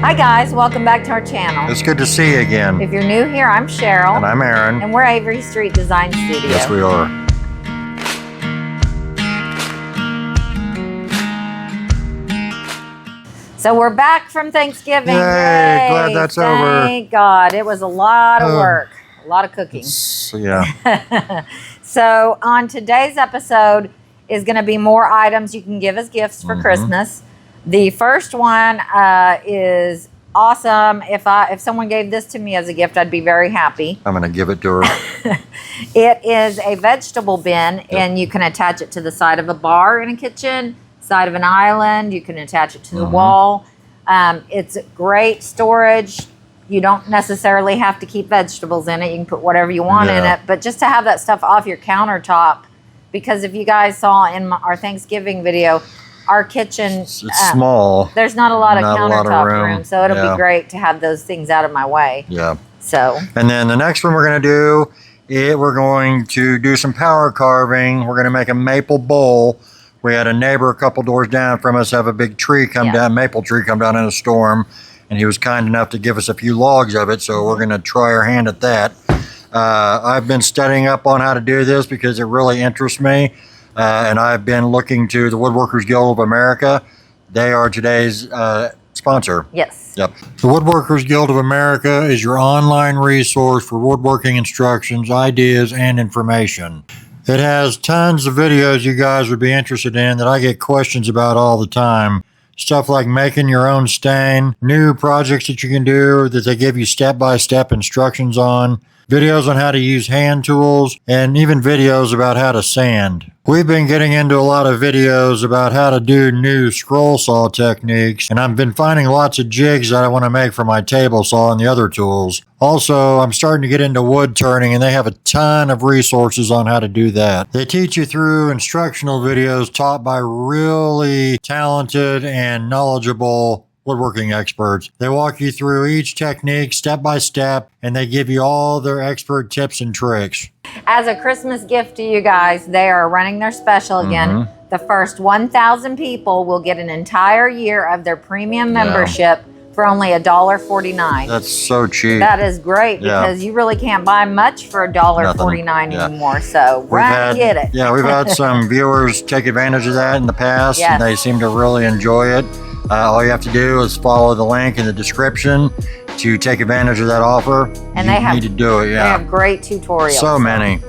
Hi guys, welcome back to our channel. It's good to see you again. If you're new here, I'm Cheryl. And I'm Aaron. And we're Avery Street Design Studio. Yes, we are. So we're back from Thanksgiving. Yay, glad that's over. Thank God. It was a lot of work, a lot of cooking. Yeah. So on today's episode is going to be more items you can give as gifts for Christmas. The first one is awesome. If someone gave this to me as a gift, I'd be very happy. I'm going to give it to her. It is a vegetable bin, and you can attach it to the side of a bar in a kitchen, side of an island. You can attach it to the wall. It's great storage. You don't necessarily have to keep vegetables in it. You can put whatever you want in it. But just to have that stuff off your countertop, because if you guys saw in our Thanksgiving video, our kitchen, It's small. There's not a lot of countertop room. So it'll be great to have those things out of my way. Yeah. So. And then the next one we're going to do, we're going to do some power carving. We're going to make a maple bowl. We had a neighbor a couple doors down from us have a big tree come down, maple tree come down in a storm. And he was kind enough to give us a few logs of it. So we're going to try our hand at that. I've been studying up on how to do this because it really interests me. And I've been looking to the Woodworkers Guild of America. They are today's sponsor. Yes. Yep. The Woodworkers Guild of America is your online resource for woodworking instructions, ideas, and information. It has tons of videos you guys would be interested in that I get questions about all the time. Stuff like making your own stain, new projects that you can do that they give you step-by-step instructions on, videos on how to use hand tools, and even videos about how to sand. We've been getting into a lot of videos about how to do new scroll saw techniques, and I've been finding lots of jigs that I want to make for my table saw and the other tools. Also, I'm starting to get into wood turning, and they have a ton of resources on how to do that. They teach you through instructional videos taught by really talented and knowledgeable woodworking experts. They walk you through each technique step by step, and they give you all their expert tips and tricks. As a Christmas gift to you guys, they are running their special again. The first 1,000 people will get an entire year of their premium membership for only $1.49. That's so cheap. That is great because you really can't buy much for $1.49 anymore. So run and get it. Yeah, we've had some viewers take advantage of that in the past, and they seem to really enjoy it. All you have to do is follow the link in the description to take advantage of that offer. And you need to do it. They have great tutorials. So many.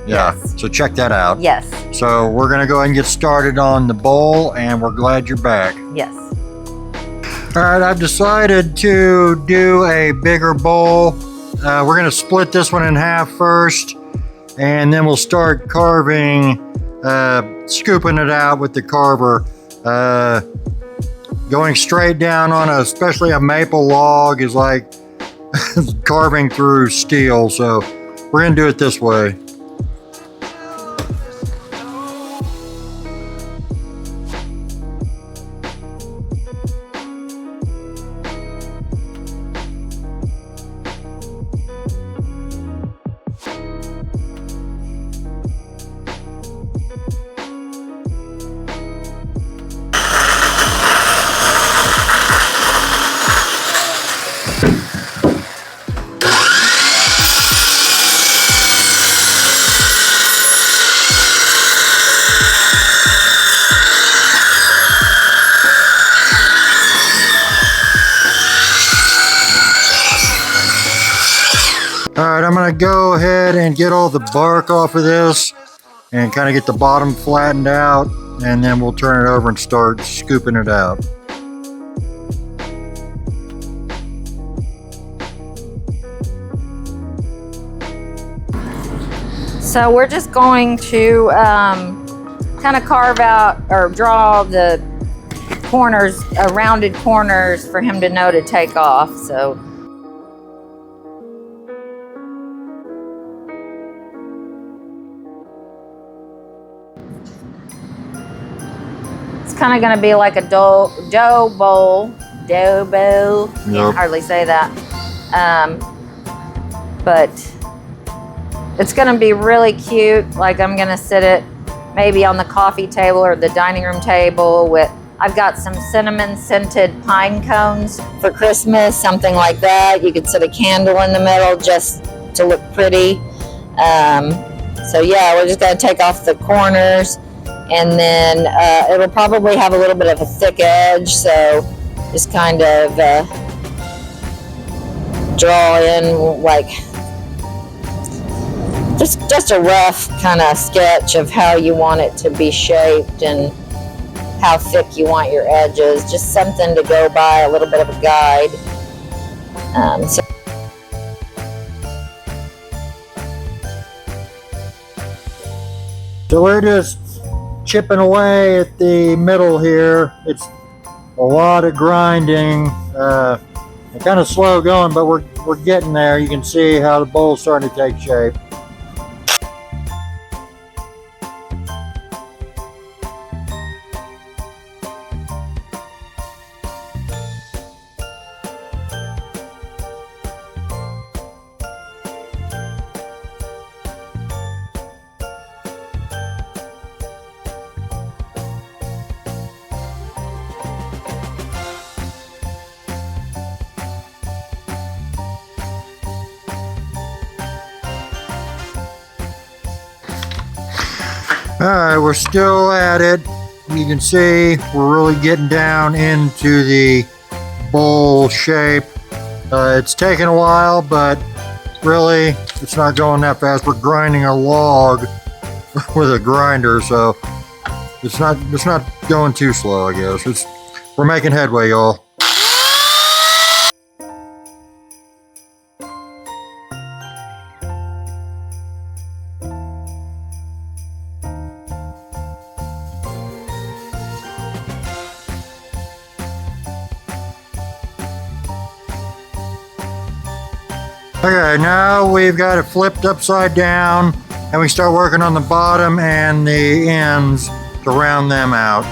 So check that out. Yes. So we're going to go ahead and get started on the bowl, and we're glad you're back. Yes. All right, I've decided to do a bigger bowl. We're going to split this one in half first, and then we'll start carving, scooping it out with the carver. Going straight down on especially a maple log is like carving through steel. So we're going to do it this way. Alright, I'm going to go ahead and get all the bark off of this and kind of get the bottom flattened out, and then we'll turn it over and start scooping it out. So we're just going to kind of carve out or draw the corners, rounded corners for him to know to take off. So it's kind of going to be like a dough bowl. Can't hardly say that. But it's going to be really cute. Like I'm going to sit it maybe on the coffee table or the dining room table with I've got some cinnamon scented pine cones for Christmas, something like that. You could set a candle in the middle just to look pretty. So yeah, we're just gonna take off the corners, and then it'll probably have a little bit of a thick edge, so just kind of draw in like just a rough kind of sketch of how you want it to be shaped and how thick you want your edges. Just something to go by, a little bit of a guide. So we're just chipping away at the middle here. It's a lot of grinding. Kind of slow going, but we're getting there. You can see how the bowl's starting to take shape. Alright, we're still at it. You can see we're really getting down into the bowl shape. It's taken a while, but really it's not going that fast. We're grinding a log with a grinder, so it's not going too slow, I guess. We're making headway, y'all. Okay, now we've got it flipped upside down, and we start working on the bottom and the ends to round them out.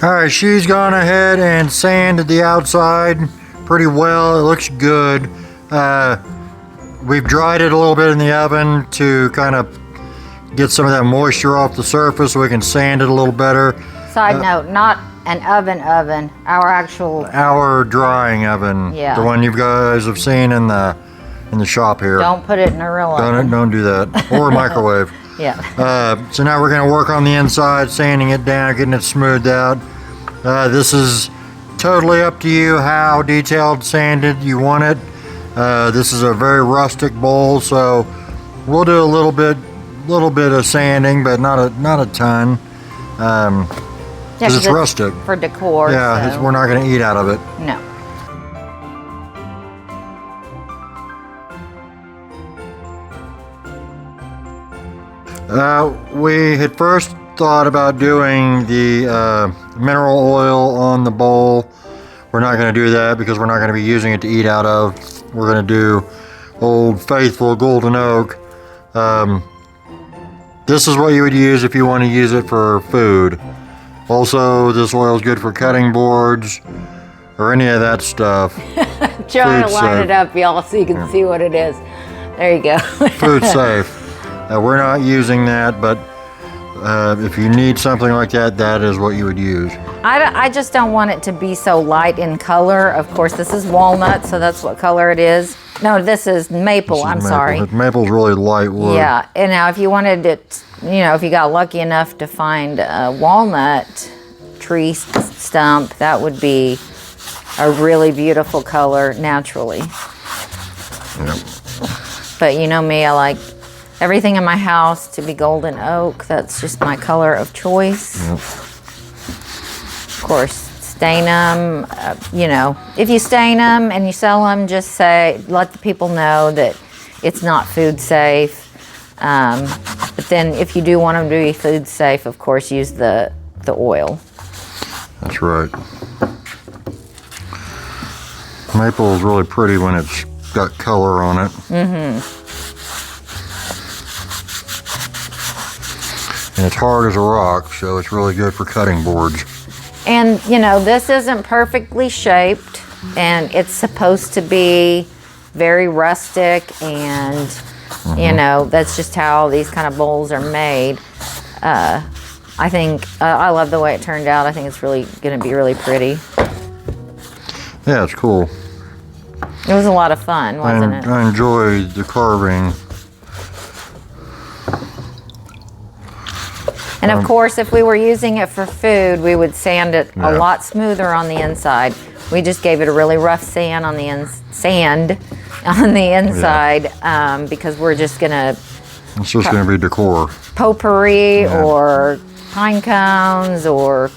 Alright, she's gone ahead and sanded the outside pretty well. It looks good. We've dried it a little bit in the oven to kind of get some of that moisture off the surface so we can sand it a little better. Side note, not an oven, our drying oven. Yeah. The one you guys have seen in the shop here. Don't put it in a real oven. Don't do that. Or a microwave. Yeah. So now we're going to work on the inside, sanding it down, getting it smoothed out. This is totally up to you how detailed sanded you want it. This is a very rustic bowl, so we'll do a little bit of sanding, but not a ton. Because it's rustic. For decor. Yeah, so. we're not going to eat out of it. No. We had first thought about doing the mineral oil on the bowl. We're not going to do that because we're not going to be using it to eat out of. We're going to do Old Faithful Golden Oak. This is what you would use if you want to use it for food. Also, this oil is good for cutting boards or any of that stuff. Trying to line it up, y'all, so you can see what it is. There you go. Food safe. We're not using that, but if you need something like that, that is what you would use. I just don't want it to be so light in color. Of course, this is walnut, so that's what color it is. No, this is maple. I'm sorry. Maple's really light wood. Yeah, and now if you wanted it, if you got lucky enough to find a walnut tree stump, that would be a really beautiful color naturally. Yep. But you know me, I like everything in my house to be golden oak. That's just my color of choice. Yep. Of course, stain them. You know, if you stain them and you sell them, just let the people know that it's not food safe. But then if you do want them to be food safe, of course, use the oil. That's right. Maple is really pretty when it's got color on it. Mm-hmm. And it's hard as a rock, so it's really good for cutting boards. And, you know, this isn't perfectly shaped, and it's supposed to be very rustic, and, you know, that's just how these kind of bowls are made. I think, I love the way it turned out. I think it's really going to be really pretty. Yeah, it's cool. It was a lot of fun, wasn't it? I enjoyed the carving. And of course, if we were using it for food, we would sand it a lot smoother on the inside. We just gave it a really rough sand on the inside because we're just gonna. It's just gonna be decor. Potpourri or pine cones or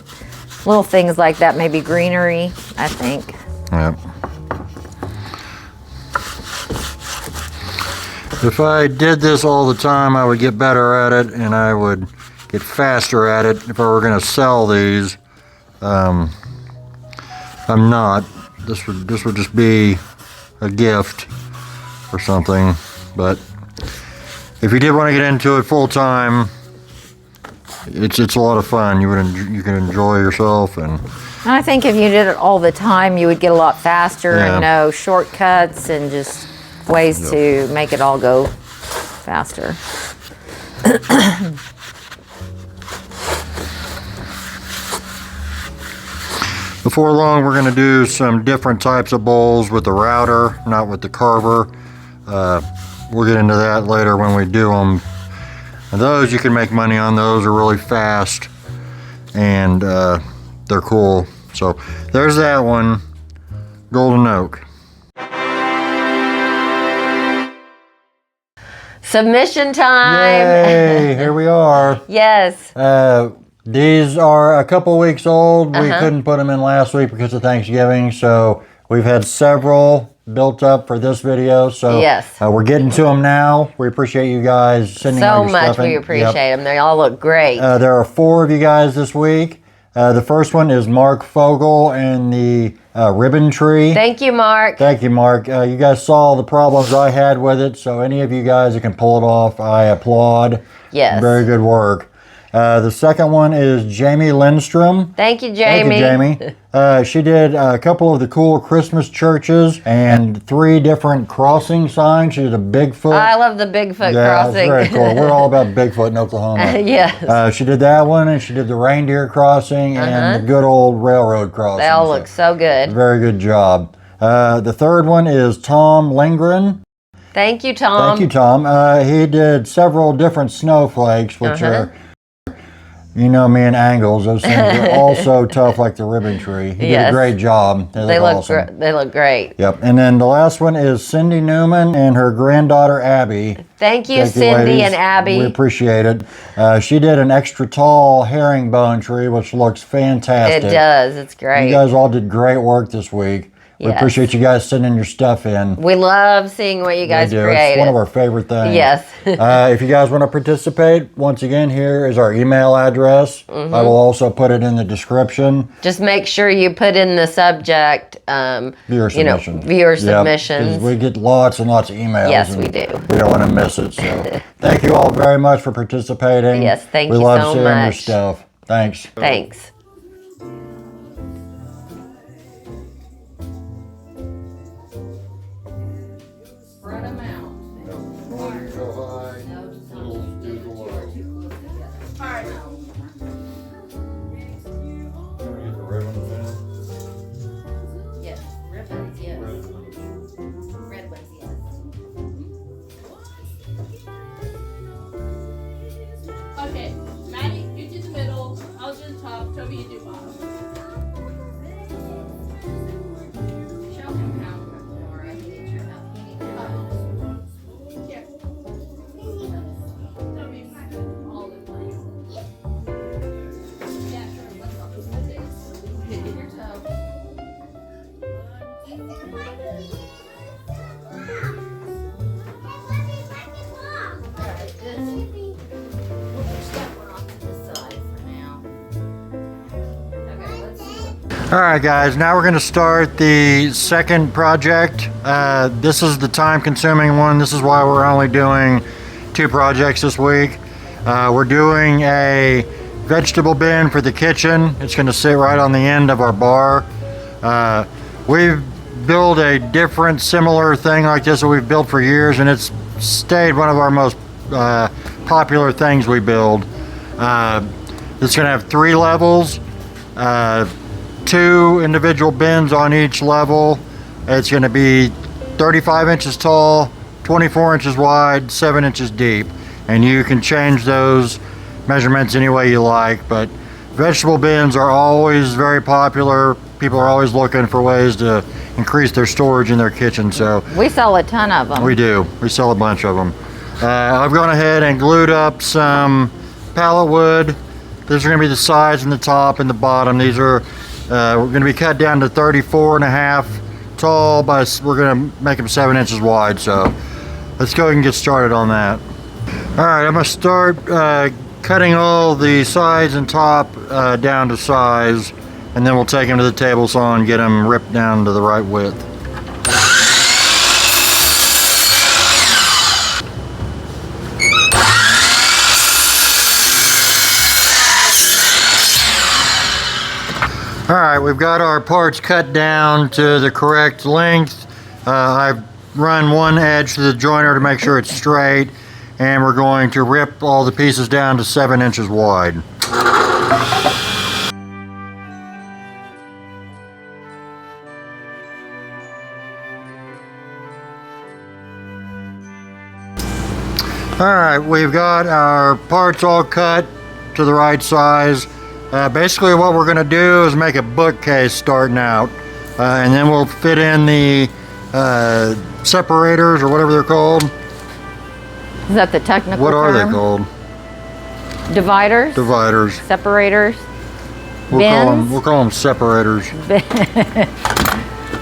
little things like that. Maybe greenery, I think. Yep. If I did this all the time, I would get better at it, and I would get faster at it if I were going to sell these. I'm not. This would just be a gift or something. But if you did want to get into it full time, it's a lot of fun. You can enjoy yourself, and I think if you did it all the time, you would get a lot faster and know shortcuts and just ways to make it all go faster. Before long, we're going to do some different types of bowls with the router, not with the carver. We'll get into that later when we do them. And those, you can make money on those. Are really fast, and they're cool. So there's that one, golden oak. Submission time. Yay, here we are. Yes. These are a couple weeks old. We couldn't put them in last week because of Thanksgiving, so we've had several built up for this video. So yes. We're getting to them now. We appreciate you guys sending all your stuff in. So much we appreciate them. They all look great. There are 4 of you guys this week. The first one is Mark Fogle and the ribbon tree. Thank you, Mark. Thank you, Mark. You guys saw the problems I had with it, so any of you guys that can pull it off, I applaud. Yes. Very good work. The second one is Jamie Lindstrom. Thank you, Jamie. Thank you, Jamie. She did a couple of the cool Christmas churches and 3 different crossing signs. She did a Bigfoot. I love the Bigfoot crossing. Yeah, very cool. We're all about Bigfoot in Oklahoma. Yes. She did that one, and she did the reindeer crossing and the good old railroad crossing. They all look so good. Very good job. The third one is Thom Lindgren. Thank you, Tom. Thank you, Tom. He did several different snowflakes, which are, you know me and angles. Those things are also tough like the ribbon tree. He did a great job. They look awesome. They look great. Yep. And then the last one is Cindy Neumann and her granddaughter, Abby. Thank you, Cindy and Abby. We appreciate it. She did an extra tall herringbone tree, which looks fantastic. It does. It's great. You guys all did great work this week. We appreciate you guys sending your stuff in. We love seeing what you guys created. It's one of our favorite things. Yes. If you guys want to participate, once again, here is our email address. I will also put it in the description. Just make sure you put in the subject, viewer submission. Viewer submissions. We get lots and lots of emails. Yes, we do. We don't want to miss it. So thank you all very much for participating. Yes, thank you so much. We love seeing your stuff. Thanks. Thanks. Spread them out. Yes, ribbons, yes. Red ones, yes. Okay, Maddie, you do the middle, I'll do the top, Toby, you do bottom. Show him how, Laura. He needs your help. He needs your help. Yeah. All right, guys, now we're going to start the second project. This is the time-consuming one. This is why we're only doing 2 projects this week. We're doing a vegetable bin for the kitchen. It's going to sit right on the end of our bar. We've built a different, similar thing like this that we've built for years, and it's stayed one of our most popular things we build. It's going to have 3 levels. 2 individual bins on each level. It's going to be 35 inches tall, 24 inches wide, 7 inches deep, and you can change those measurements any way you like. But vegetable bins are always very popular. People are always looking for ways to increase their storage in their kitchen, so We sell a ton of them. we do. We sell a bunch of them. I've gone ahead and glued up some pallet wood. These are going to be the sides and the top and the bottom. These are we're going to be cut down to 34.5 tall, but we're going to make them 7 inches wide. So let's go ahead and get started on that. All right, I'm going to start cutting all the sides and top down to size, and then we'll take them to the table saw and get them ripped down to the right width. All right, we've got our parts cut down to the correct length. I've run one edge to the joiner to make sure it's straight, and we're going to rip all the pieces down to 7 inches wide. All right, we've got our parts all cut to the right size. Basically what we're going to do is make a bookcase starting out, and then we'll fit in the separators or whatever they're called. Is that the technical What are term? they called? Dividers? Dividers. Separators? We'll call them separators.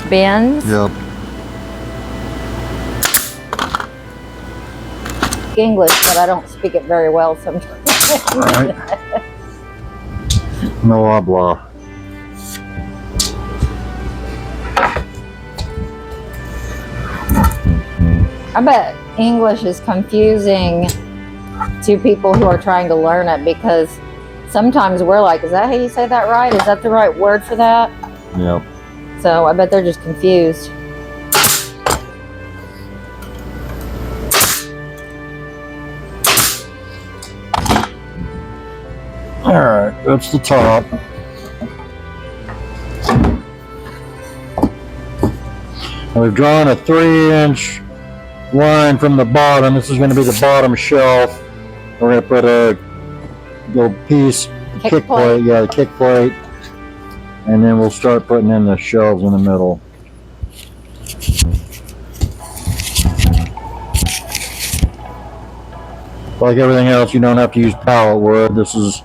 Bins? Yep. English, but I don't speak it very well sometimes. All right. No habla. I bet English is confusing to people who are trying to learn it, because sometimes we're like, is that how you say that right? Is that the right word for that? Yep. So I bet they're just confused. All right, that's the top. And we've drawn a 3-inch line from the bottom. This is going to be the bottom shelf. We're going to put a little piece, kick plate, yeah, the kick plate, and then we'll start putting in the shelves in the middle. Like everything else, you don't have to use pallet wood. This just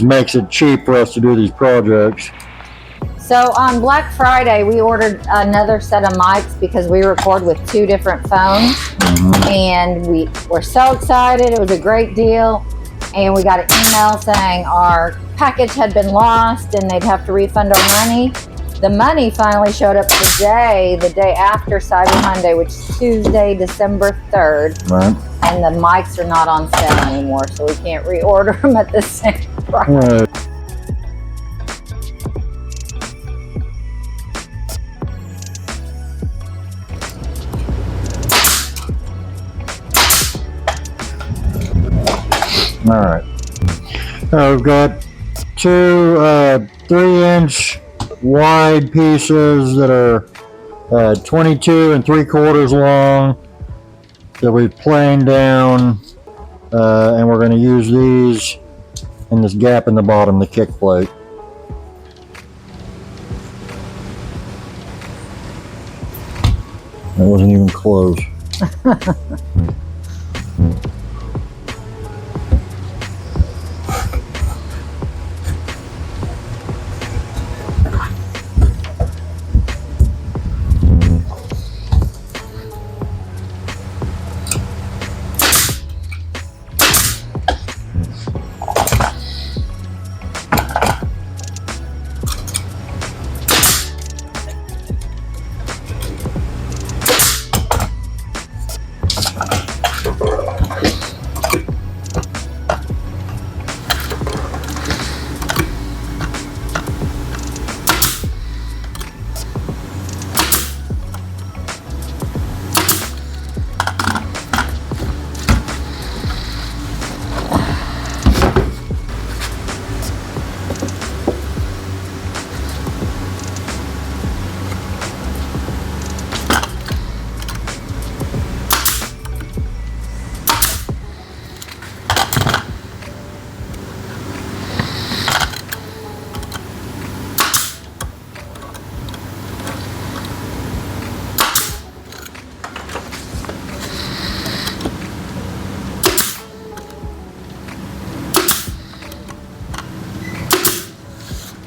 makes it cheap for us to do these projects. So on Black Friday, we ordered another set of mics because we record with 2 different phones. And we were so excited. It was a great deal. And we got an email saying our package had been lost and they'd have to refund our money. The money finally showed up today, the day after Cyber Monday, which is Tuesday, December 3rd. Right. And the mics are not on sale anymore, so we can't reorder them at the same price. Right. All right. We've got 2 3-inch wide pieces that are 22 3/4 long that we've planed down, and we're going to use these in this gap in the bottom, the kick plate. That wasn't even close.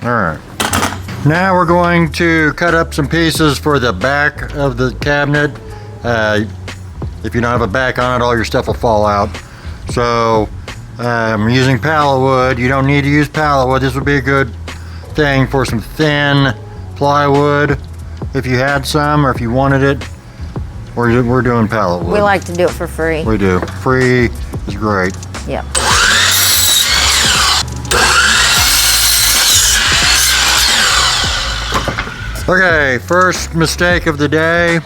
All right. Now we're going to cut up some pieces for the back of the cabinet. If you don't have a back on it, all your stuff will fall out. So I'm using pallet wood. You don't need to use pallet wood. This would be a good thing for some thin plywood if you had some or if you wanted it. We're doing pallet wood. We like to do it for free. We do. Free is great. Yep. Okay, first mistake of the day.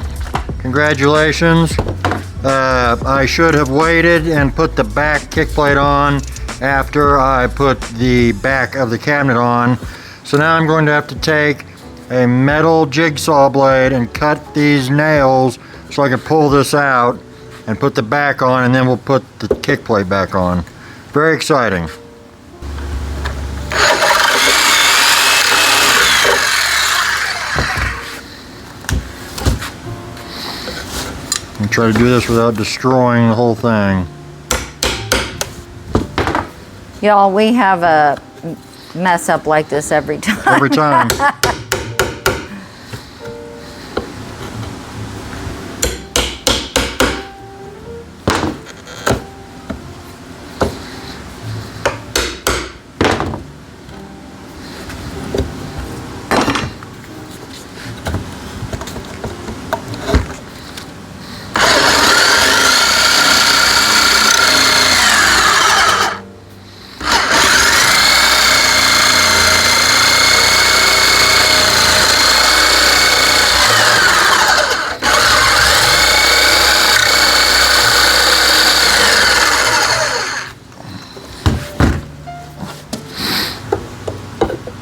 Congratulations. I should have waited and put the back kick plate on after I put the back of the cabinet on. So now I'm going to have to take a metal jigsaw blade and cut these nails so I can pull this out and put the back on, and then we'll put the kick plate back on. Very exciting. And try to do this without destroying the whole thing. Y'all, we have a mess up like this every time. Every time.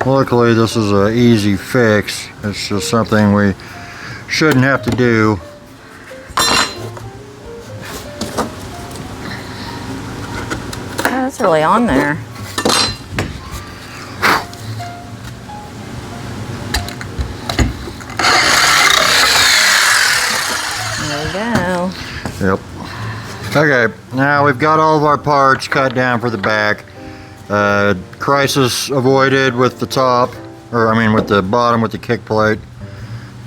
Luckily, this is an easy fix. It's just something we shouldn't have to do. Oh, that's really on there. There we go. Yep. Okay, now we've got all of our parts cut down for the back. Crisis avoided with the top, or I mean with the bottom with the kick plate.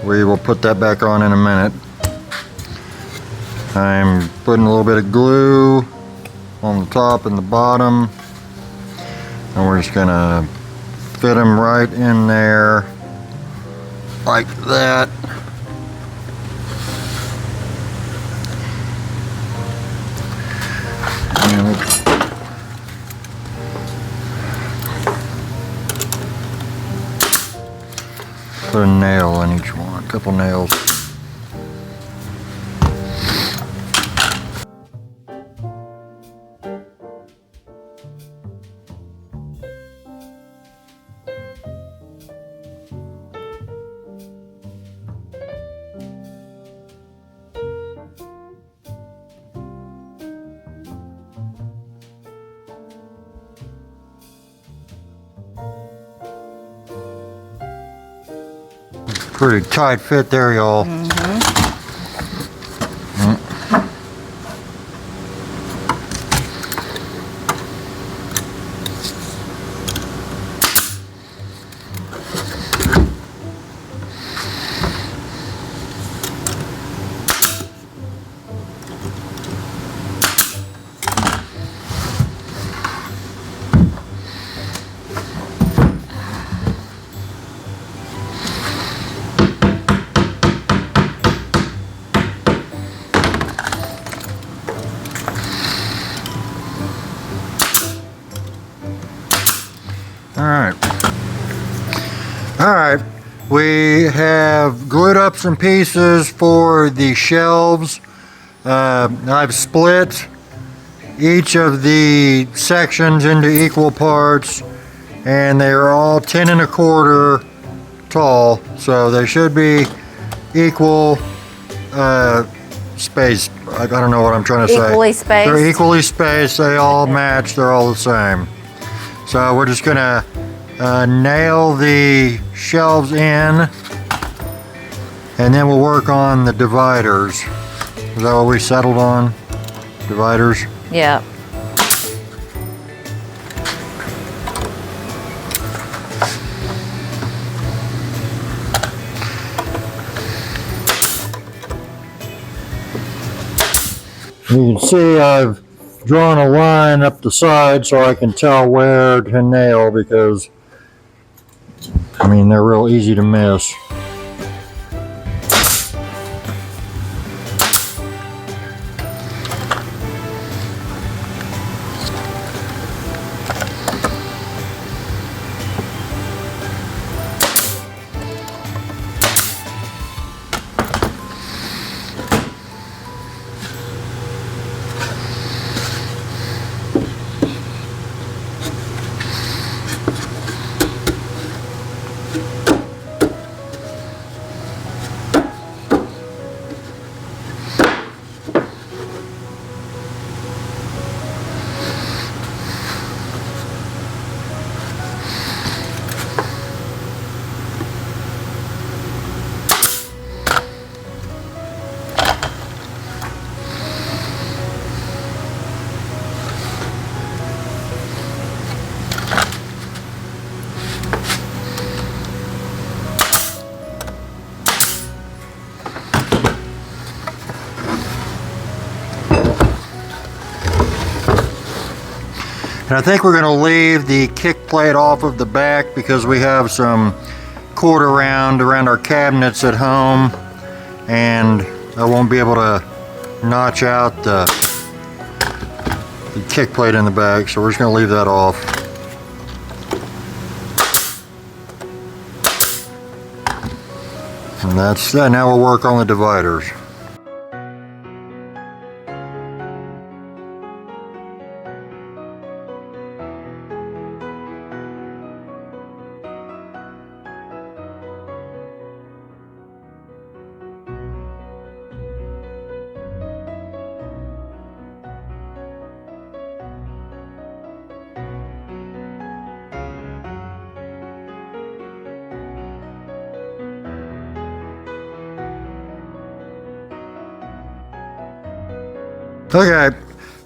We will put that back on in a minute. I'm putting a little bit of glue on the top and the bottom, and we're just gonna fit them right in there like that. And we'll put a nail in each one, a couple nails. Pretty tight fit there, y'all. Alright, we have glued up some pieces for the shelves. I've split each of the sections into equal parts, and they are all 10 1/4 tall, so they should be equal spaced. I don't know what I'm trying to say. Equally spaced? They're equally spaced, they all match, they're all the same. So we're just gonna nail the shelves in, and then we'll work on the dividers. Is that what we settled on? Dividers? Yeah. You can see I've drawn a line up the side so I can tell where to nail, because I mean they're real easy to miss. And I think we're going to leave the kick plate off of the back because we have some quarter round around our cabinets at home, and I won't be able to notch out the kick plate in the back, so we're just going to leave that off. And that's that. Now we'll work on the dividers. Okay,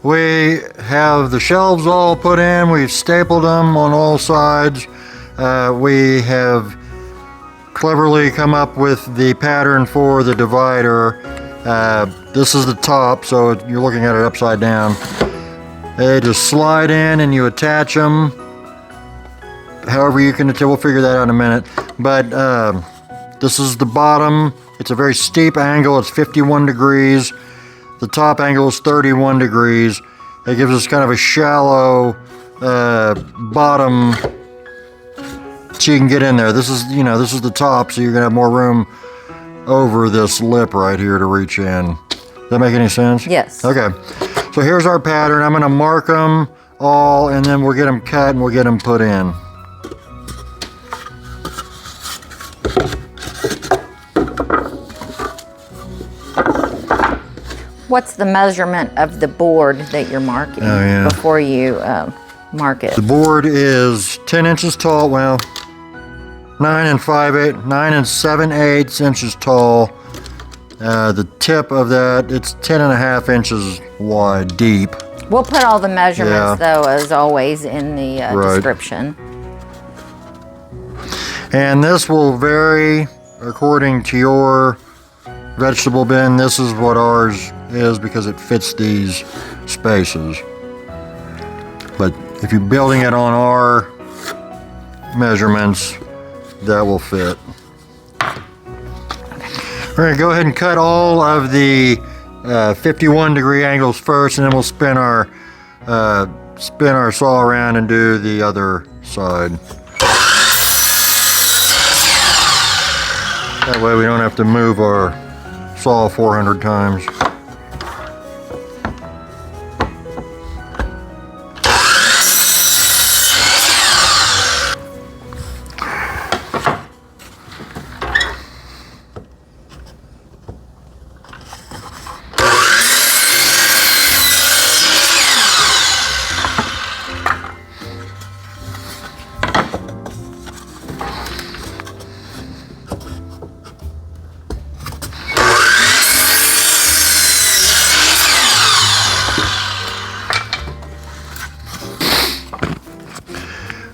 we have the shelves all put in. We've stapled them on all sides. We have cleverly come up with the pattern for the divider. This is the top, so you're looking at it upside down. They just slide in and you attach them. However you can attach, we'll figure that out in a minute. But this is the bottom. It's a very steep angle. It's 51 degrees. The top angle is 31 degrees. It gives us kind of a shallow bottom so you can get in there. This is, you know, this is the top, so you're gonna have more room over this lip right here to reach in. Does that make any sense? Yes. Okay. So here's our pattern. I'm gonna mark them all, and then we'll get them cut and we'll get them put in. What's the measurement of the board that you're marking before you mark it? The board is 10 inches tall. Well, 9 and 7/8 inches tall. The tip of that, it's 10.5 inches wide, deep. We'll put all the measurements, though, as always, in the description. And this will vary according to your vegetable bin. This is what ours is because it fits these spaces. But if you're building it on our measurements, that will fit. We're gonna go ahead and cut all of the 51 degree angles first, and then we'll spin our saw around and do the other side. That way we don't have to move our saw 400 times.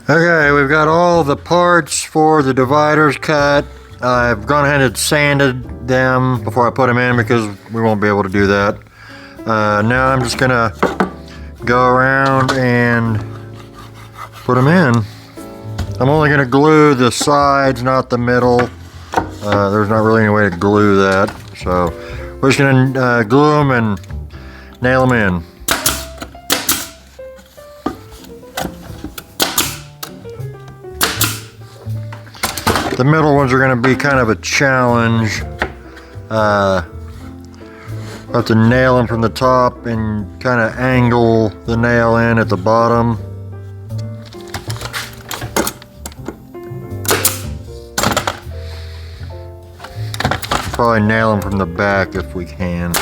Okay, we've got all the parts for the dividers cut. I've gone ahead and sanded them before I put them in because we won't be able to do that. Now I'm just gonna go around and put them in. I'm only gonna glue the sides, not the middle. There's not really any way to glue that, so we're just gonna glue them and nail them in. The middle ones are going to be kind of a challenge. I have to nail them from the top and kind of angle the nail in at the bottom. Probably nail them from the back if we can.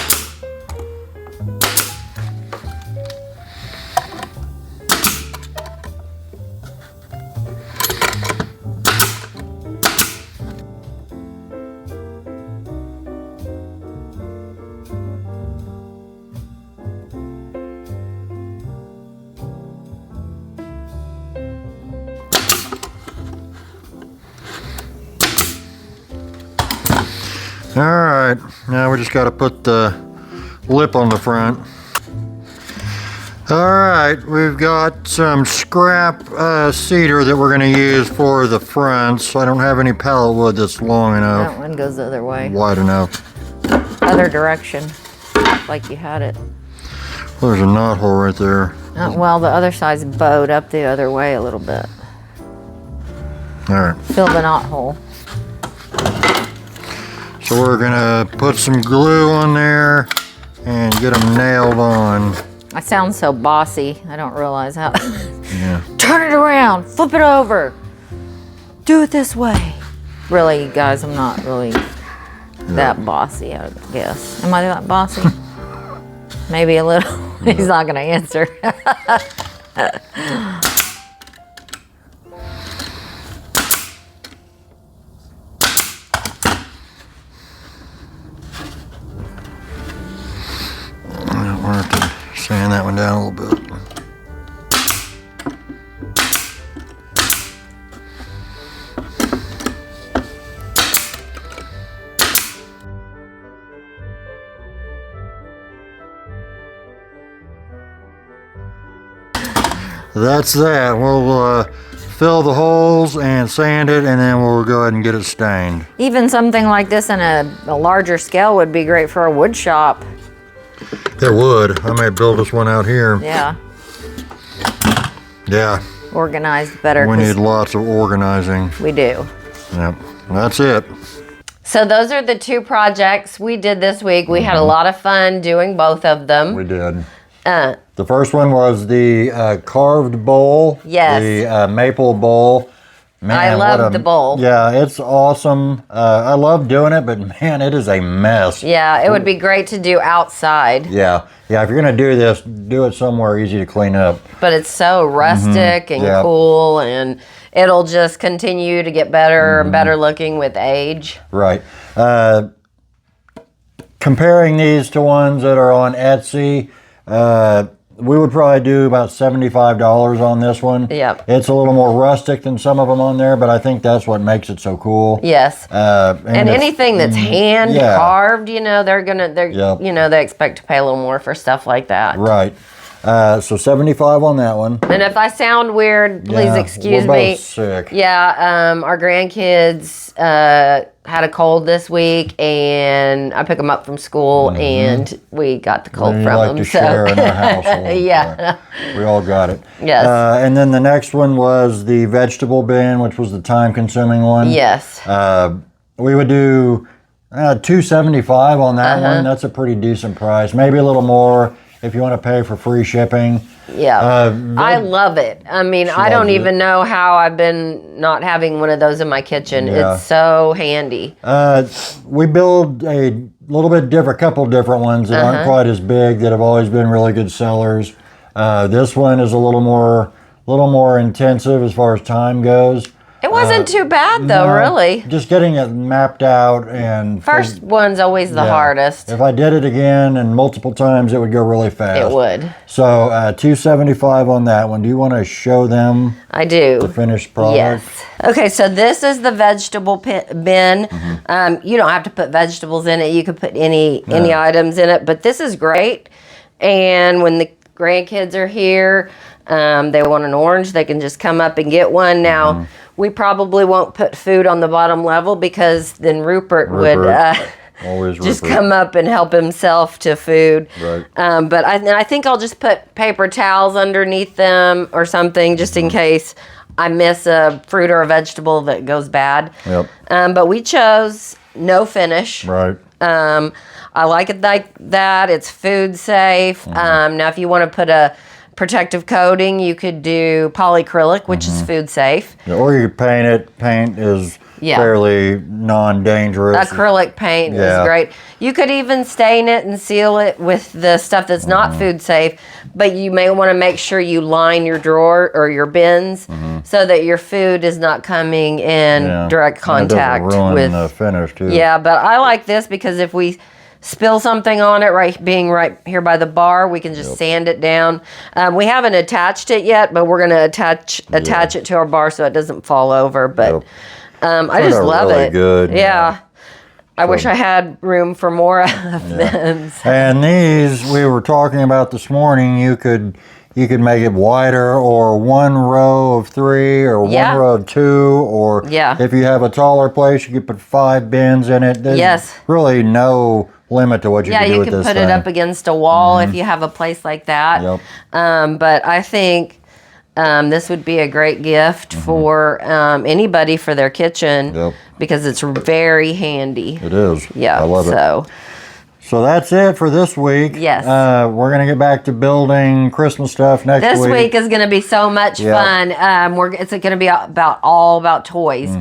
Alright, now we just got to put the lip on the front. Alright, we've got some scrap cedar that we're going to use for the fronts. I don't have any pallet wood that's long enough. That one goes the other way. Wide enough. Other direction, like you had it. Well, there's a knot hole right there. Well, the other side's bowed up the other way a little bit. Alright. Fill the knot hole. So we're gonna put some glue on there and get them nailed on. I sound so bossy. I don't realize how. Yeah. Turn it around, flip it over. Do it this way. Really, you guys, I'm not really that bossy, I guess. Am I that bossy? Maybe a little. He's not gonna answer. We'll have to sand that one down a little bit. That's that. We'll fill the holes and sand it, and then we'll go ahead and get it stained. Even something like this in a larger scale would be great for a wood shop. It would. I may build us one out here. Yeah. Yeah. Organized better. We need lots of organizing. We do. Yep. That's it. So those are the two projects we did this week. We had a lot of fun doing both of them. We did. The first one was the carved bowl. Yes. The maple bowl. Man, I love the bowl. Yeah, it's awesome. I love doing it, but man, it is a mess. Yeah, it would be great to do outside. Yeah. Yeah, if you're going to do this, do it somewhere easy to clean up. But it's so rustic and Yep. cool, and it'll just continue to get better and better looking with age. Right. Comparing these to ones that are on Etsy, we would probably do about $75 on this one. Yep. It's a little more rustic than some of them on there, but I think that's what makes it so cool. Yes. And it's- anything that's hand yeah. carved, you know, Yep. you know, they expect to pay a little more for stuff like that. Right. So 75 on that one. And if I sound weird, please Yeah, excuse we're me. both sick. Yeah, our grandkids had a cold this week, and I picked them up from school, and we got the cold We from like them. to share in our household. Yeah. We all got it. Yes. And then the next one was the vegetable bin, which was the time-consuming one. Yes. We would do $275 on that one. That's a pretty decent price. Maybe a little more if you want to pay for free shipping. Yeah. I love it. I mean, I don't loves even know how I've been not having one of those in my kitchen. Yeah. It's so handy. We build a little bit different, couple different ones that aren't quite as big that have always been really good sellers. This one is a little more intensive as far as time goes. It wasn't too bad, though, No, really. Just getting it mapped out and First one's always the yeah. hardest. If I did it again and multiple times, it would go really fast. It would. So $275 on that one. Do you want to show them I do. the finished product? Yes. Okay, so this is the vegetable bin. You don't have to put vegetables in it. You could put any items in it, but this is great And when the grandkids are here, they want an orange, they can just come up and get one. Now, we probably won't put food on the bottom level because then Rupert would Always just Rupert. come up and help himself to food. Right. But I think I'll just put paper towels underneath them or something just in case I miss a fruit or a vegetable that goes bad. Yep. But we chose no finish. Right. I like it like that. It's food safe. Now, if you want to put a protective coating, you could do polyacrylic, which is food safe. Yeah, or you could paint it. Paint is fairly non-dangerous. Acrylic paint is great. You could even stain it and seal it with the stuff that's not food safe, but you may want to make sure you line your drawer or your bins so that your food is not coming in direct contact it doesn't ruin with the finish too. Yeah, but I like this because if we spill something on it, being right here by the bar, we can just sand it down. We haven't attached it yet, but we're going to attach it to our bar so it doesn't fall over. But I just love really it. Good. Yeah. I wish I had room for more of them. And these we were talking about this morning. You could make it wider, or one row of 3, or one row of 2, or if you have a taller place, you could put 5 bins in it. There's really no limit to what you can do with this thing. Yeah, you can put it up against a wall if you have a place like that. Yep. But I think this would be a great gift for anybody for their kitchen because it's very handy. It is. Yeah, I love it. So that's it for this week. Yes. We're going to get back to building Christmas stuff next week. This week is going to be so much fun. It's going to be all about toys.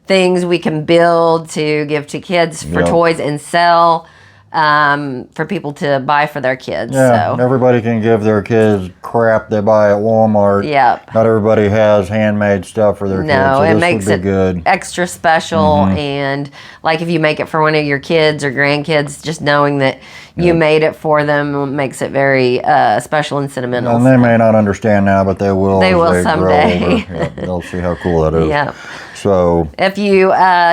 Things we can build to give to kids for toys and sell for people to buy for their kids. Yeah, so. Everybody can give their kids crap they buy at Walmart. Yep. Not everybody has handmade stuff for their kids. No, So it this makes would it be good. extra special. And like if you make it for one of your kids or grandkids, just knowing that you made it for them makes it very special and sentimental. And they may not understand now, but they will. They as will they someday. Grow older. They'll see how cool that is. Yeah. So if you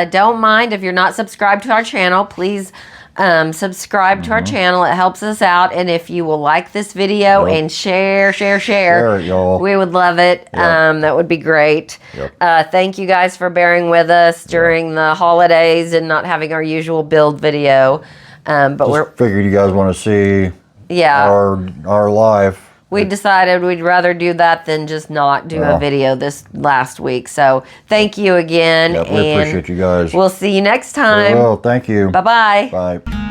don't mind, if you're not subscribed to our channel, please subscribe to our channel. It helps us out. And if you will like this video and share it, y'all. we would love it. That would be great. Thank you guys for bearing with us during the holidays and not having our usual build video. But we're figured you guys want to see our life. We decided we'd rather do that than just not do a video this last week. So thank you again. We appreciate you guys. We'll see you next time. Well, thank you. Bye-bye. Bye.